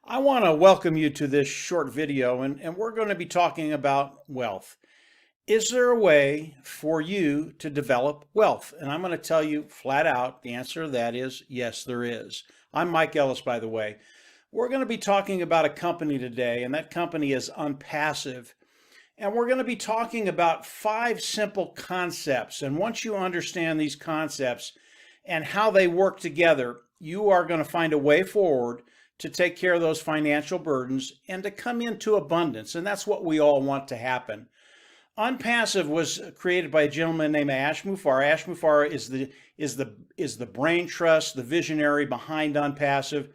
I want to welcome you to this short video, and we're going to be talking about wealth. Is there a way for you to develop wealth? And I'm going to tell you flat out the answer to that is yes, there is. I'm Mike Ellis, by the way. We're going to be talking about a company today, and that company is Onpassive. And we're going to be talking about 5 simple concepts. And once you understand these concepts and how they work together, you are going to find a way forward to take care of those financial burdens and to come into abundance. And that's what we all want to happen. Onpassive was created by a gentleman named Ash Mufareh. Ash Mufareh is the brain trust, the visionary behind Onpassive.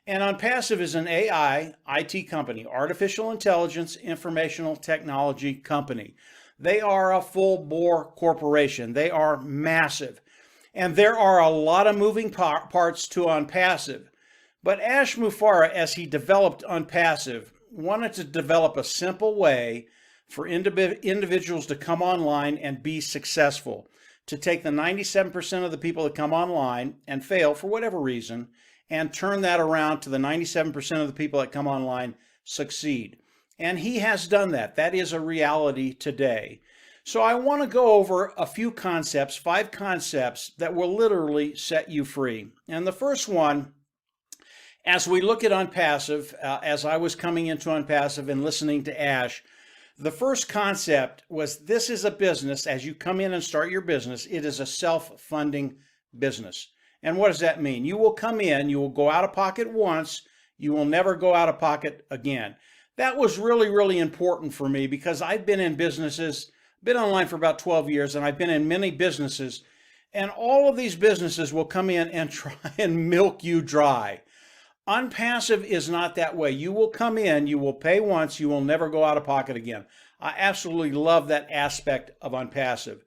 And Onpassive is an AI IT company, artificial intelligence informational technology company. They are a full-bore corporation. They are massive. And there are a lot of moving parts to Onpassive. But Ash Mufareh, as he developed Onpassive, wanted to develop a simple way for individuals to come online and be successful, to take the 97% of the people that come online and fail for whatever reason, and turn that around to the 97% of the people that come online succeed. And he has done that. That is a reality today. So I want to go over a few concepts, 5 concepts that will literally set you free. And the first one, as we look at Onpassive, as I was coming into Onpassive and listening to Ash, the first concept was this is a business. As you come in and start your business, it is a self-funding business. And what does that mean? You will come in, you will go out of pocket once, you will never go out of pocket again. That was really, really important for me because I've been in businesses, been online for about 12 years, and I've been in many businesses, and all of these businesses will come in and try and milk you dry. Onpassive is not that way. You will come in, you will pay once, you will never go out of pocket again. I absolutely love that aspect of Onpassive.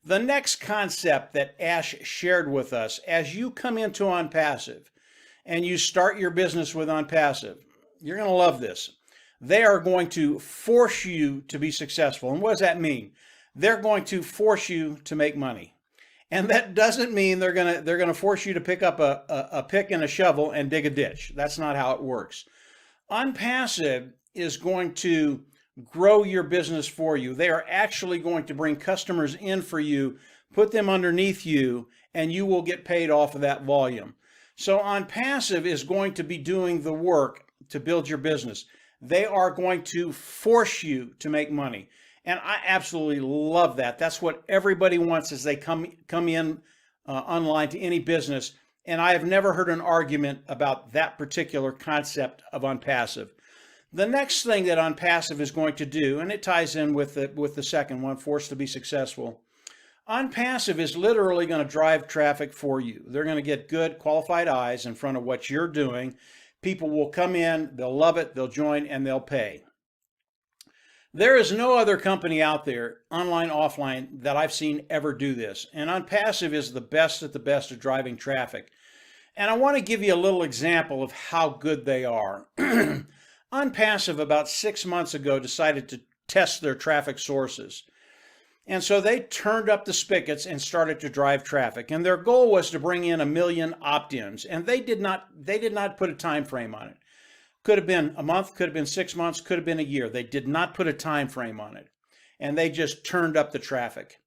The next concept that Ash shared with us, as you come into Onpassive and you start your business with Onpassive, you're going to love this. They are going to force you to be successful. And what does that mean? They're going to force you to make money. And that doesn't mean they're gonna force you to pick up a pick and a shovel and dig a ditch. That's not how it works. Onpassive is going to grow your business for you. They are actually going to bring customers in for you, put them underneath you, and you will get paid off of that volume. So Onpassive is going to be doing the work to build your business. They are going to force you to make money. And I absolutely love that. That's what everybody wants as they come in online to any business. And I have never heard an argument about that particular concept of Onpassive. The next thing that Onpassive is going to do, and it ties in with the second one, forced to be successful. Onpassive is literally going to drive traffic for you. They're going to get good qualified eyes in front of what you're doing. People will come in, they'll love it, they'll join, and they'll pay. There is no other company out there, online, offline, that I've seen ever do this. And Onpassive is the best at driving traffic. And I want to give you a little example of how good they are. Onpassive, about 6 months ago, decided to test their traffic sources. And so they turned up the spigots and started to drive traffic. And their goal was to bring in 1 million opt-ins. And they did not put a time frame on it. Could have been a month, could have been 6 months, could have been a year. They did not put a time frame on it. And they just turned up the traffic.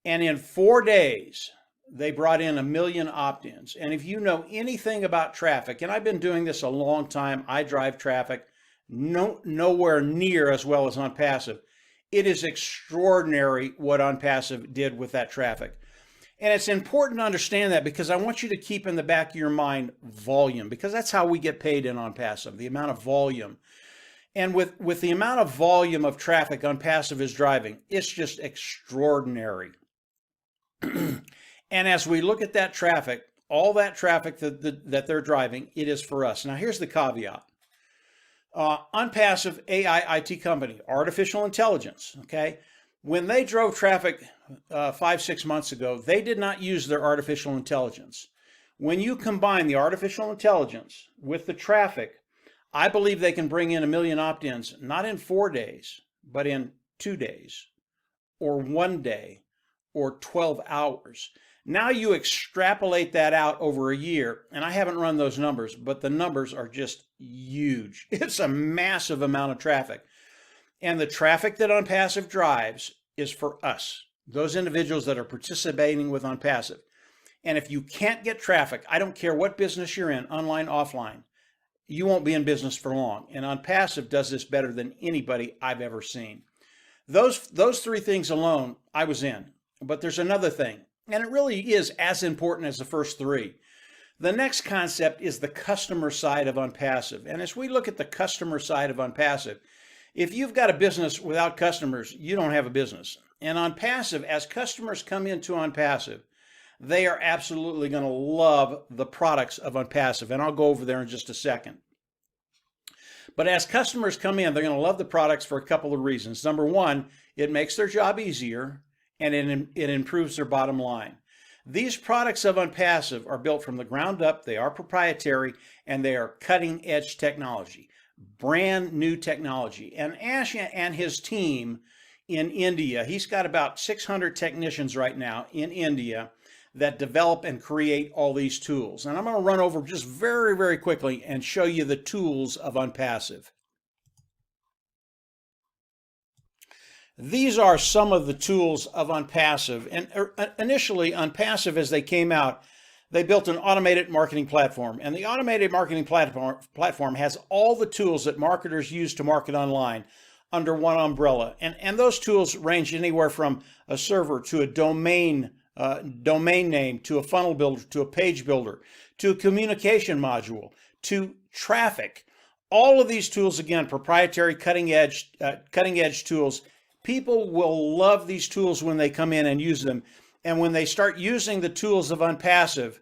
And in 4 days, they brought in 1 million opt-ins. And if you know anything about traffic, and I've been doing this a long time, I drive traffic nowhere near as well as Onpassive. It is extraordinary what Onpassive did with that traffic. And it's important to understand that because I want you to keep in the back of your mind volume, because that's how we get paid in Onpassive, the amount of volume. And with the amount of volume of traffic Onpassive is driving, it's just extraordinary. And as we look at that traffic, all that traffic that they're driving, it is for us. Now here's the caveat. Onpassive AI IT company, artificial intelligence, okay? When they drove traffic 5-6 months ago, they did not use their artificial intelligence. When you combine the artificial intelligence with the traffic, I believe they can bring in 1 million opt-ins, not in 4 days, but in 2 days, or 1 day, or 12 hours. Now you extrapolate that out over a year, and I haven't run those numbers, but the numbers are just huge. It's a massive amount of traffic. And the traffic that Onpassive drives is for us, those individuals that are participating with Onpassive. And if you can't get traffic, I don't care what business you're in, online, offline, you won't be in business for long. And Onpassive does this better than anybody I've ever seen. Those three things alone, I was in. But there's another thing, and it really is as important as the first three. The next concept is the customer side of Onpassive. And as we look at the customer side of Onpassive, if you've got a business without customers, you don't have a business. And Onpassive, as customers come into Onpassive, they are absolutely going to love the products of Onpassive. And I'll go over there in just a second. But as customers come in, they're going to love the products for a couple of reasons. Number one, it makes their job easier, and it improves their bottom line. These products of Onpassive are built from the ground up. They are proprietary, and they are cutting edge technology. Brand new technology. And Ash and his team in India, he's got about 600 technicians right now in India that develop and create all these tools. And I'm going to run over just very, very quickly and show you the tools of Onpassive. These are some of the tools of Onpassive. And initially, Onpassive, as they came out, they built an automated marketing platform. And the automated marketing platform has all the tools that marketers use to market online under one umbrella. And those tools range anywhere from a server to a domain name, to a funnel builder, to a page builder, to a communication module, to traffic. All of these tools, again, proprietary, cutting edge tools. People will love these tools when they come in and use them. And when they start using the tools of Onpassive,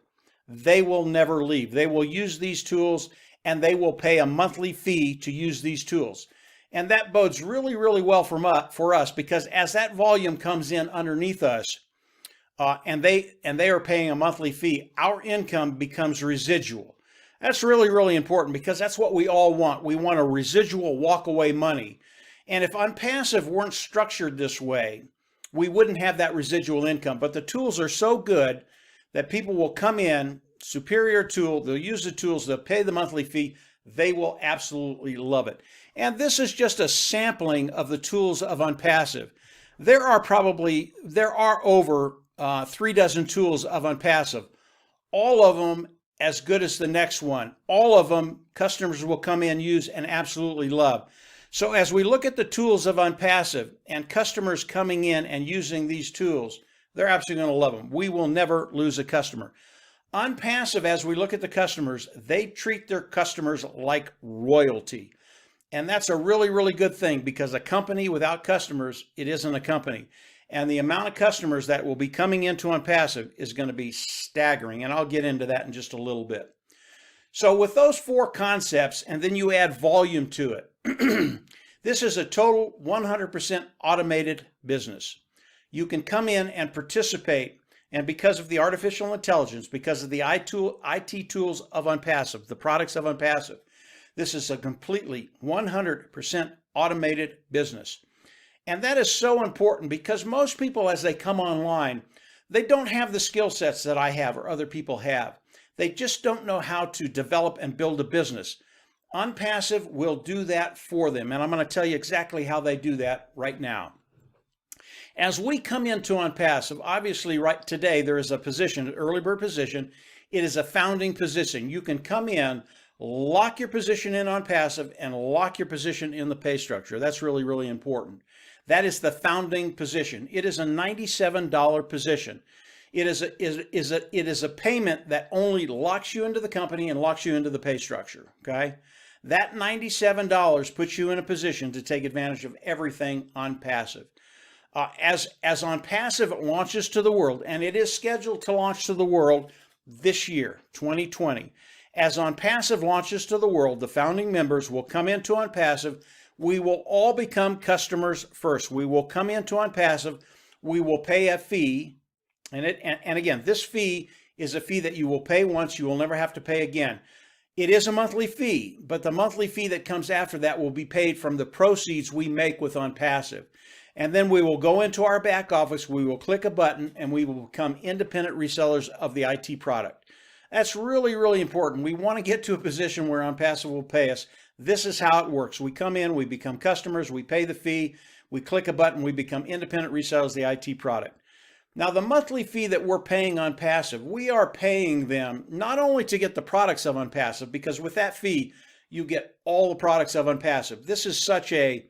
they will never leave. They will use these tools, and they will pay a monthly fee to use these tools. And that bodes really, really well for us, because as that volume comes in underneath us, and they are paying a monthly fee, our income becomes residual. That's really, really important, because that's what we all want. We want a residual walk-away money. And if Onpassive weren't structured this way, we wouldn't have that residual income. But the tools are so good that people will come in, superior tool, they'll use the tools, they'll pay the monthly fee, they will absolutely love it. And this is just a sampling of the tools of Onpassive. There are over 3 dozen tools of Onpassive, all of them as good as the next one. All of them customers will come in, use, and absolutely love. So as we look at the tools of Onpassive and customers coming in and using these tools, they're absolutely going to love them. We will never lose a customer. Onpassive, as we look at the customers, they treat their customers like royalty. And that's a really, really good thing, because a company without customers, it isn't a company. And the amount of customers that will be coming into Onpassive is going to be staggering. And I'll get into that in just a little bit. So with those 4 concepts, and then you add volume to it, this is a total 100% automated business. You can come in and participate, and because of the artificial intelligence, because of the IT tools of Onpassive, the products of Onpassive, this is a completely 100% automated business. And that is so important, because most people, as they come online, they don't have the skill sets that I have or other people have. They just don't know how to develop and build a business. Onpassive will do that for them, and I'm going to tell you exactly how they do that right now. As we come into Onpassive, obviously right today there is a position, an early bird position. It is a founding position. You can come in, lock your position in Onpassive, and lock your position in the pay structure. That's really, really important. That is the founding position. It is a $97 position. It is a payment that only locks you into the company and locks you into the pay structure, okay? That $97 puts you in a position to take advantage of everything Onpassive. As Onpassive launches to the world, and it is scheduled to launch to the world this year, 2020. As Onpassive launches to the world, the founding members will come into Onpassive. We will all become customers first. We will come into Onpassive. We will pay a fee. And again, this fee is a fee that you will pay once. You will never have to pay again. It is a monthly fee, but the monthly fee that comes after that will be paid from the proceeds we make with Onpassive. And then we will go into our back office, we will click a button, and we will become independent resellers of the IT product. That's really, really important. We want to get to a position where Onpassive will pay us. This is how it works. We come in, we become customers, we pay the fee, we click a button, we become independent resellers of the IT product. Now, the monthly fee that we're paying Onpassive, we are paying them not only to get the products of Onpassive, because with that fee, you get all the products of Onpassive. This is such a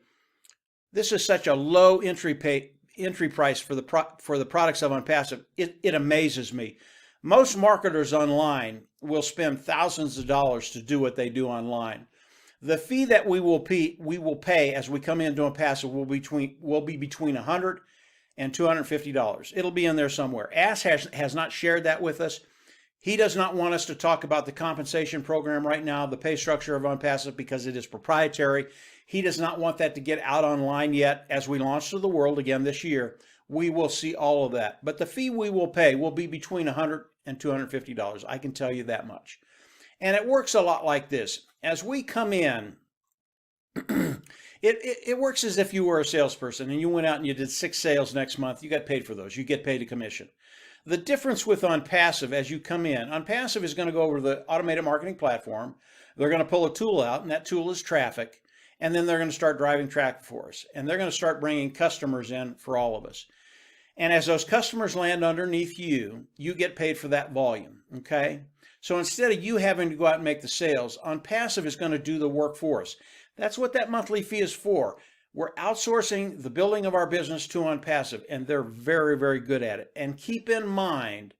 low entry price for the products of Onpassive. It amazes me. Most marketers online will spend thousands of dollars to do what they do online. The fee that we will pay as we come into Onpassive will be between $100 and $250. It'll be in there somewhere. Ash has not shared that with us. He does not want us to talk about the compensation program right now, the pay structure of Onpassive, because it is proprietary. He does not want that to get out online yet. As we launch to the world again this year, we will see all of that. But the fee we will pay will be between $100 and $250. I can tell you that much. And it works a lot like this. As we come in, it works as if you were a salesperson and you went out and you did 6 sales next month. You got paid for those. You get paid a commission. The difference with Onpassive, as you come in, Onpassive is going to go over to the automated marketing platform. They're going to pull a tool out, and that tool is traffic. And then they're going to start driving traffic for us. And they're going to start bringing customers in for all of us. And as those customers land underneath you, you get paid for that volume, okay? So instead of you having to go out and make the sales, Onpassive is going to do the work for us. That's what that monthly fee is for. We're outsourcing the building of our business to Onpassive, and they're very, very good at it. And keep in mind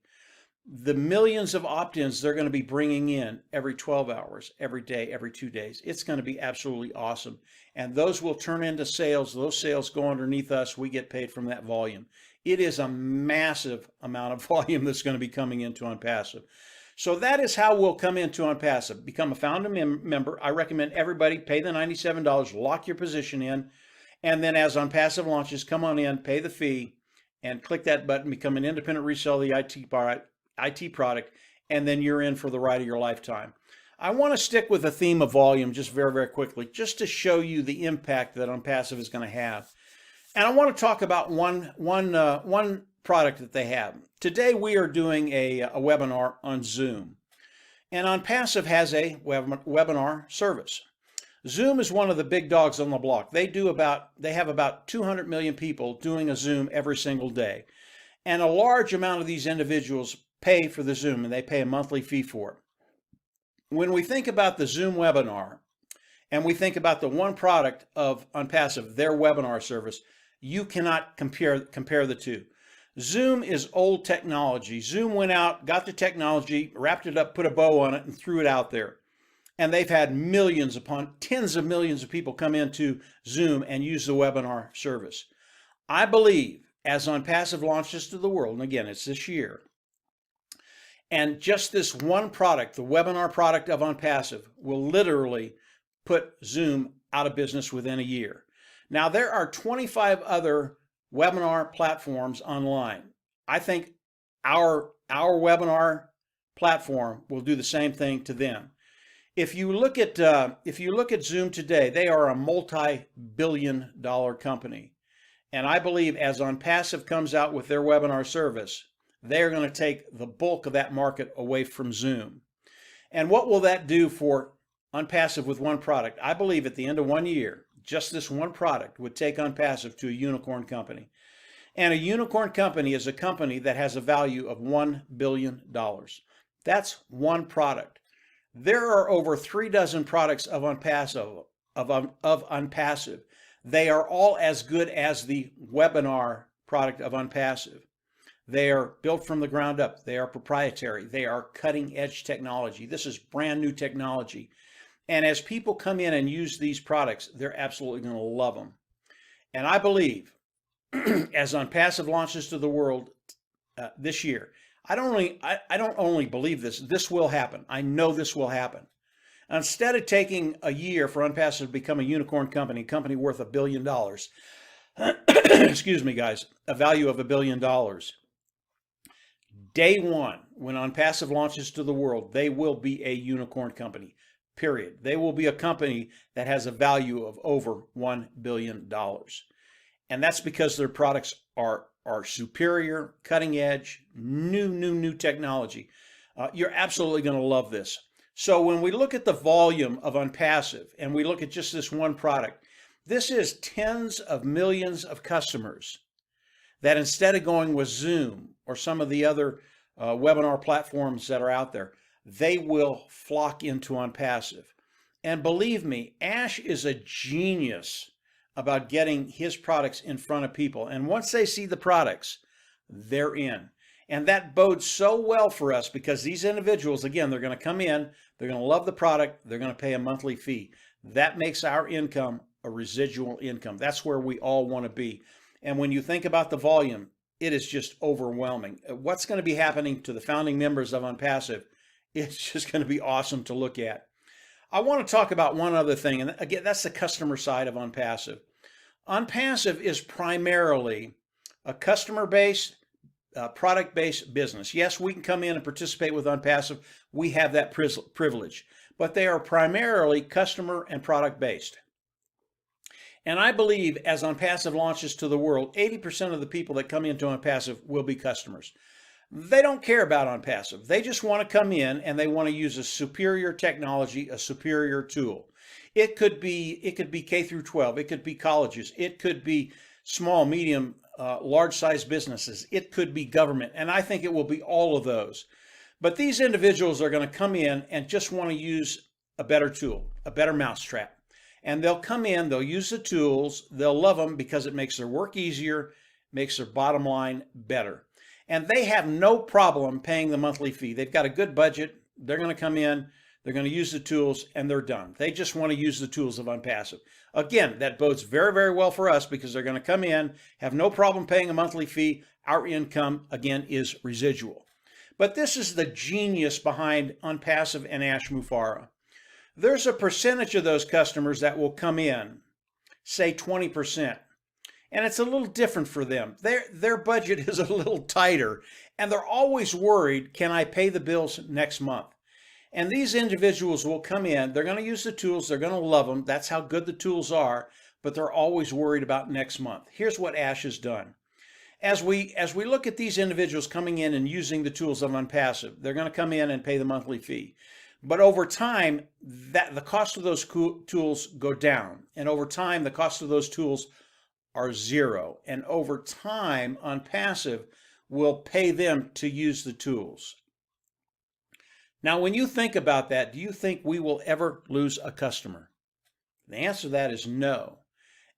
the millions of opt-ins they're going to be bringing in every 12 hours, every day, every 2 days. It's going to be absolutely awesome. And those will turn into sales. Those sales go underneath us. We get paid from that volume. It is a massive amount of volume that's going to be coming into Onpassive. So that is how we'll come into Onpassive. Become a founding member. I recommend everybody pay the $97, lock your position in, and then as Onpassive launches, come on in, pay the fee, and click that button, become an independent reseller of the IT product, and then you're in for the ride of your lifetime. I want to stick with the theme of volume just very, very quickly, just to show you the impact that Onpassive is going to have. And I want to talk about one product that they have. Today we are doing a webinar on Zoom. And Onpassive has a webinar service. Zoom is one of the big dogs on the block. They have about 200 million people doing a Zoom every single day. And a large amount of these individuals pay for the Zoom, and they pay a monthly fee for it. When we think about the Zoom webinar, and we think about the one product of Onpassive, their webinar service, you cannot compare the two. Zoom is old technology. Zoom went out, got the technology, wrapped it up, put a bow on it, and threw it out there. And they've had millions upon tens of millions of people come into Zoom and use the webinar service. I believe as Onpassive launches to the world, and again, it's this year, and just this one product, the webinar product of Onpassive, will literally put Zoom out of business within a year. Now, there are 25 other webinar platforms online. I think our webinar platform will do the same thing to them. If you look at Zoom today, they are a multi-billion-dollar company. And I believe as Onpassive comes out with their webinar service, they're going to take the bulk of that market away from Zoom. And what will that do for Onpassive with one product? I believe at the end of 1 year, just this one product would take Onpassive to a unicorn company. And a unicorn company is a company that has a value of $1 billion. That's one product. There are over 3 dozen products of Onpassive. They are all as good as the webinar product of Onpassive. They are built from the ground up. They are proprietary. They are cutting edge technology. This is brand new technology. And as people come in and use these products, they're absolutely going to love them. And I believe as Onpassive launches to the world this year, I don't only believe this, this will happen. I know this will happen. Instead of taking a year for Onpassive to become a unicorn company worth $1 billion, excuse me, guys, a value of $1 billion. Day one, when Onpassive launches to the world, they will be a unicorn company, period. They will be a company that has a value of over $1 billion. And that's because their products are superior, cutting edge, new technology. You're absolutely going to love this. So when we look at the volume of Onpassive and we look at just this one product, this is tens of millions of customers that instead of going with Zoom or some of the other webinar platforms that are out there, they will flock into Onpassive. And believe me, Ash is a genius about getting his products in front of people. And once they see the products, they're in. And that bodes so well for us because these individuals, again, they're going to come in, they're going to love the product, they're going to pay a monthly fee. That makes our income a residual income. That's where we all want to be. And when you think about the volume, it is just overwhelming. What's going to be happening to the founding members of Onpassive, it's just going to be awesome to look at. I want to talk about one other thing, and again, that's the customer side of Onpassive. Onpassive is primarily a customer-based, product-based business. Yes, we can come in and participate with Onpassive. We have that privilege, but they are primarily customer and product-based. And I believe as Onpassive launches to the world, 80% of the people that come into Onpassive will be customers. They don't care about Onpassive. They just want to come in and they want to use a superior technology, a superior tool. It could be K through 12. It could be colleges. It could be small, medium, large size businesses. It could be government. And I think it will be all of those. But these individuals are going to come in and just want to use a better tool, a better mousetrap. And they'll come in, they'll use the tools, they'll love them because it makes their work easier, makes their bottom line better. And they have no problem paying the monthly fee. They've got a good budget. They're going to come in, they're going to use the tools, and they're done. They just want to use the tools of Onpassive. Again, that bodes very, very well for us because they're going to come in, have no problem paying a monthly fee. Our income, again, is residual. But this is the genius behind Onpassive and Ash Mufareh. There's a percentage of those customers that will come in, say 20%. And it's a little different for them. Their budget is a little tighter, and they're always worried, can I pay the bills next month? And these individuals will come in, they're going to use the tools, they're going to love them, that's how good the tools are, but they're always worried about next month. Here's what Ash has done. As we look at these individuals coming in and using the tools of Onpassive, they're going to come in and pay the monthly fee. But over time, the cost of those tools go down. And over time, the cost of those tools are zero. And over time, Onpassive will pay them to use the tools. Now, when you think about that, do you think we will ever lose a customer? The answer to that is no.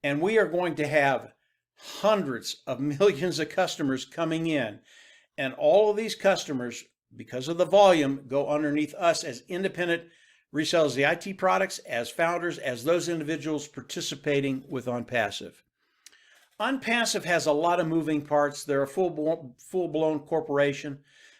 And we are going to have hundreds of millions of customers coming in. And all of these customers, because of the volume, go underneath us as independent resellers of the IT products, as founders, as those individuals participating with Onpassive. Onpassive has a lot of moving parts. They're a full-blown corporation.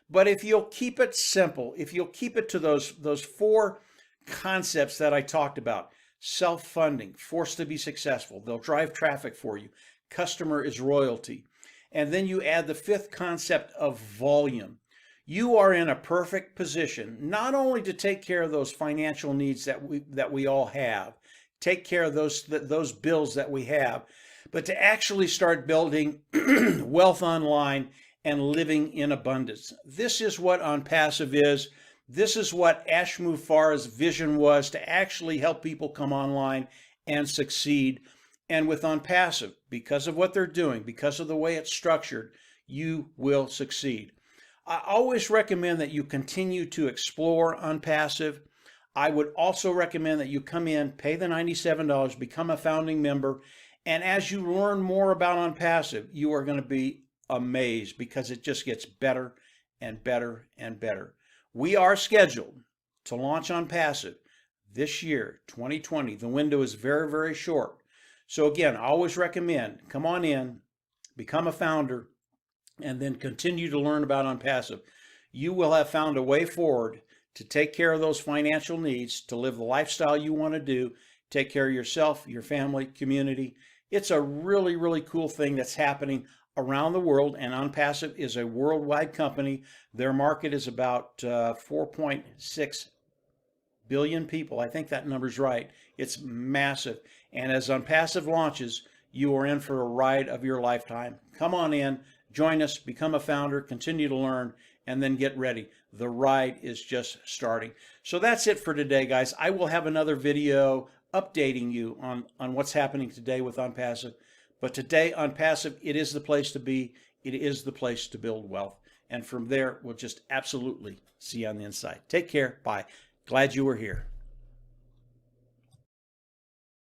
But if you'll keep it simple, if you'll keep it to those four concepts that I talked about, self-funding, forced to be successful, they'll drive traffic for you, customer is royalty, and then you add the fifth concept of volume, you are in a perfect position not only to take care of those financial needs that we all have, take care of those bills that we have, but to actually start building wealth online and living in abundance. This is what Onpassive is. This is what Ash Mufareh's vision was, to actually help people come online and succeed. And with Onpassive, because of what they're doing, because of the way it's structured, you will succeed. I always recommend that you continue to explore Onpassive. I would also recommend that you come in, pay the $97, become a founding member, and as you learn more about Onpassive, you are going to be amazed because it just gets better and better and better. We are scheduled to launch Onpassive this year, 2020. The window is very, very short. So again, I always recommend come on in, become a founder, and then continue to learn about Onpassive. You will have found a way forward to take care of those financial needs, to live the lifestyle you want to do, take care of yourself, your family, community. It's a really, really cool thing that's happening around the world, and Onpassive is a worldwide company. Their market is about 4.6 billion people. I think that number's right. It's massive. And as Onpassive launches, you are in for a ride of your lifetime. Come on in, join us, become a founder, continue to learn, and then get ready. The ride is just starting. So that's it for today, guys. I will have another video updating you on what's happening today with Onpassive. But today, Onpassive, it is the place to be. It is the place to build wealth. And from there, we'll just absolutely see you on the inside. Take care. Bye. Glad you were here.